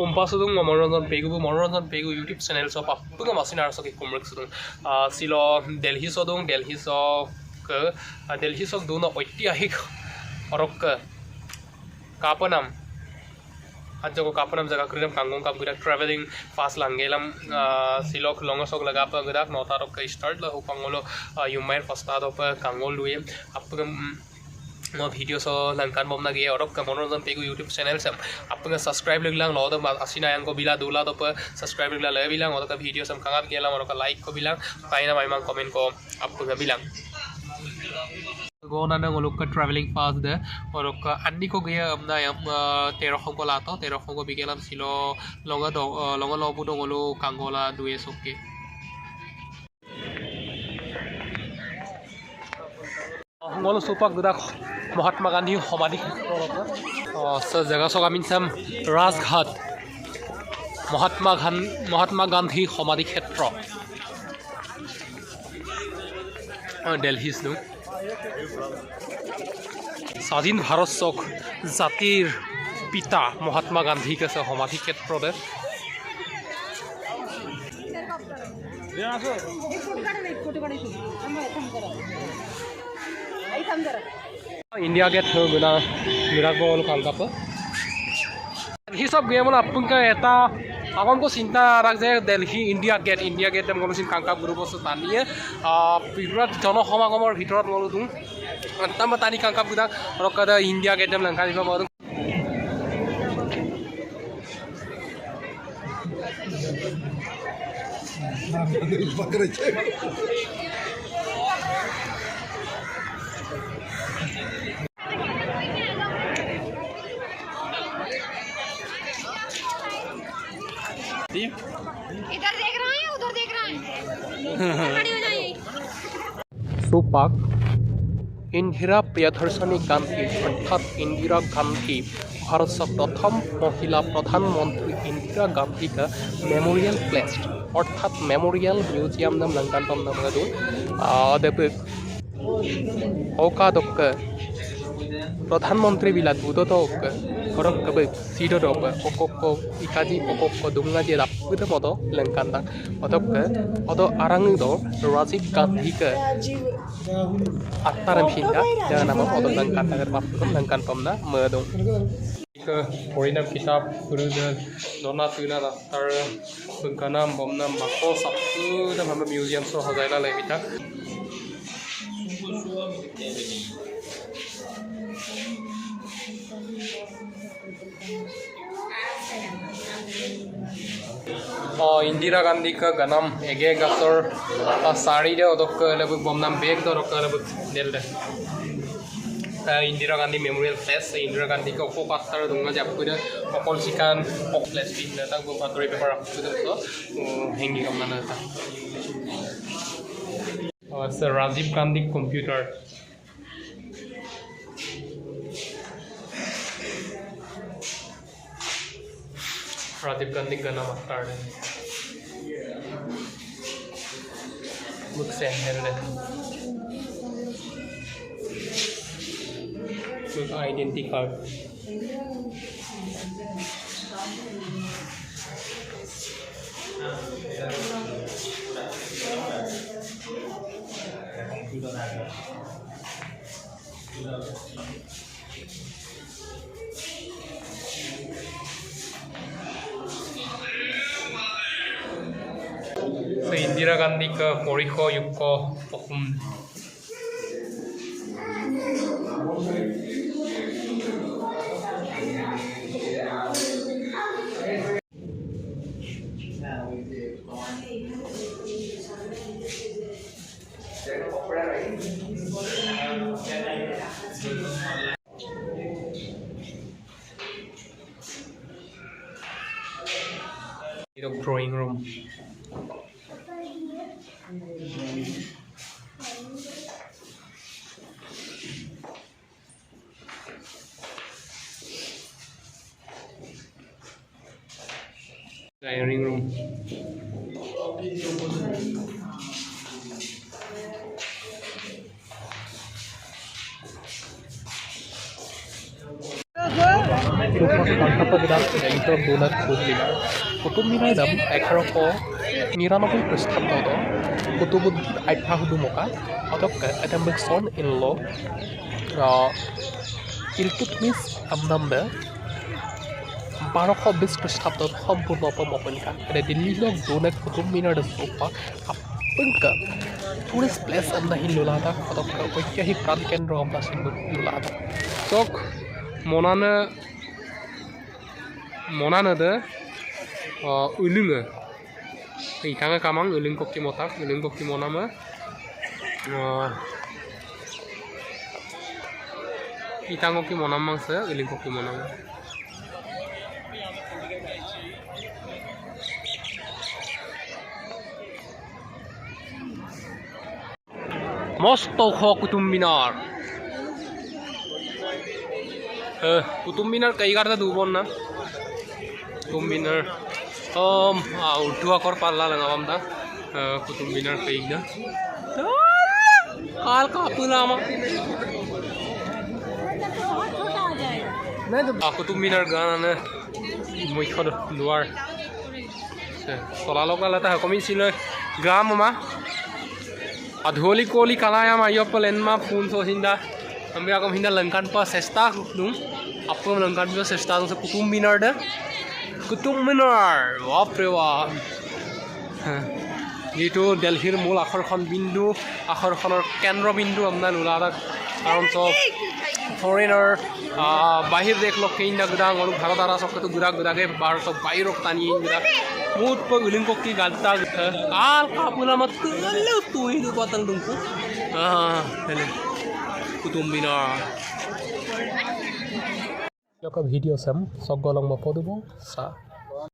Pompasudung Manoranjan Pegu YouTube channel so Papunga Masina so Kumrixudung Silo Delhi Sodung Delhi so Delhi so Duna Oitiahik Orok Kapanam Ajo Kapanam Zakakuram Kangong Kapurak traveling fast Langelam Silok Longasok Lagapa Gudak Notarok start La Hupangolo you might first start of Kangol Luim Apugam no videos so langkan bom na ge orok ka Manoranjan Pegu YouTube channel sam apna subscribe leglang lo da asina yang ko bila dula to subscribe legla le bilang orok ka video sam kangap gelam orok like ko bilang paina mai mang comment ko apna bilang go na nang olok ka traveling fast de orok ka anni ko ge amna yam 13 ko lato 13 ko bigelam silo longa lo budong olo kangola duye sokke ngolo supak gudak Mahatma Gandhi Samadhi so jaga so amin sam Rajghat Mahatma Gandhi Samadhi Khetra Delhi nu স্বাধীন ভারত চক জাতির পিতা মহাত্মা গান্ধী কে সমাধি ক্ষেত্র দে India gate गुना Mirach बोल कालकाप ही सब गए मतलब अपन का एता आगम को चिंता रख जाए दिल्ली इंडिया गेट हम कोन कांकाप ग्रुप আছে তানিয়ে বিরাট জনসমাগমৰ ভিতৰত গলো তুম তম তানি কাংকাপ গুদা ৰকদা ইন্ডিয়া গেট हम লংকা দিবা পাৰো इधर देख रहा है उधर देख रहा है खड़ी हो जाइए सुपाक इंदिरा प्रियदर्शनी गांधी अर्थात इंदिरा गांधी भारत का प्रथम महिला प्रधानमंत्री इंदिरा गांधी का मेमोरियल प्लेस अर्थात मेमोरियल म्यूजियम नाम लंकानटम नाम गदु ओका दक प्रधानमंत्री बिला दुदो Orang kebe sido dope okoko ikaji okoko dunga je rapuda modo lengkanta otop ke odo arang do Rajiv Gandhi ke attaram hinda jangan nama odo lengkanta ke rapuda lengkantom na medong ke porinam kitab beruda dona tuna daftar bengkanam bomnam bako sabtu dan hamba museum so hazaila levita Indira Gandhi का गनम एगे गसर साड़ी दे ओदक लेबक बमनाम bag दो रक लेबक देल दे Indira Gandhi memorial place Indira Gandhi का ओको पास्टर दुंगा जापुदा ओकल सिकान ओक प्लेस पिन ता गो बातरी पेपर आपुदा तो हेंगी कमना था और sir Rajiv Gandhi computer Rajiv Gandhi का नाम स्टार्ट है बुक से है book identity card Indira Gandhi का परिखो युग पहुम drawing room dining room Qutub Minar নাম 1199 খ্ৰীষ্টাব্দত Qutubuddin আইয়াহুদু মকা অতক এটেম্বিক son in law Iltutmish আমনামে 1220 খ্ৰীষ্টাব্দত সম্পূৰ্ণ অপমপনিকা এটা দিল্লীক দুনেক কুতুব মিনাৰ দোপা আপংকা টুৰিষ্ট প্লেচ আমনাহি লুলাটা অতক ঐতিহাসিক প্ৰাণ কেন্দ্ৰ আমনাহি লুলাটা চক মনানে দে ulunge itanga kamang ulung kokki motak ulung kokki monama itang kokki monam mangsa ulung kokki monama mosto kho Qutub Minar Qutub Minar kai garda dubon na Qutub Minar urdu akor palla langawam da Qutub Minar kaigna kal kapulama Qutub Minar gana ne moikhod luar solalo kala ta komi silo gram ma adholi koli kalaya ma yo plen ma phun so hinda ambe akom hinda langkan pa sesta dum apko langkan pa sesta so Qutub Minar da Qutub Minar বাপৰে বাপ এইটো দিল্লীৰ মূল আকৰ্ষণৰ কেন্দ্ৰবিন্দু আপোনাৰ লুলাদাক কাৰণ চব ফৰেনাৰ বাহিৰ দেশ লোক কেইনা গুদাং আৰু ভাৰত আৰু চবটো গুদাগে ভাৰত বাহিৰক টানি গুদা বহুত উলিং ককি গালতা কাল কাপুলা মত কলে তুই পাতং দুংকু হেলে Qutub Minar Yo ka video sam sogolong mo podubo sa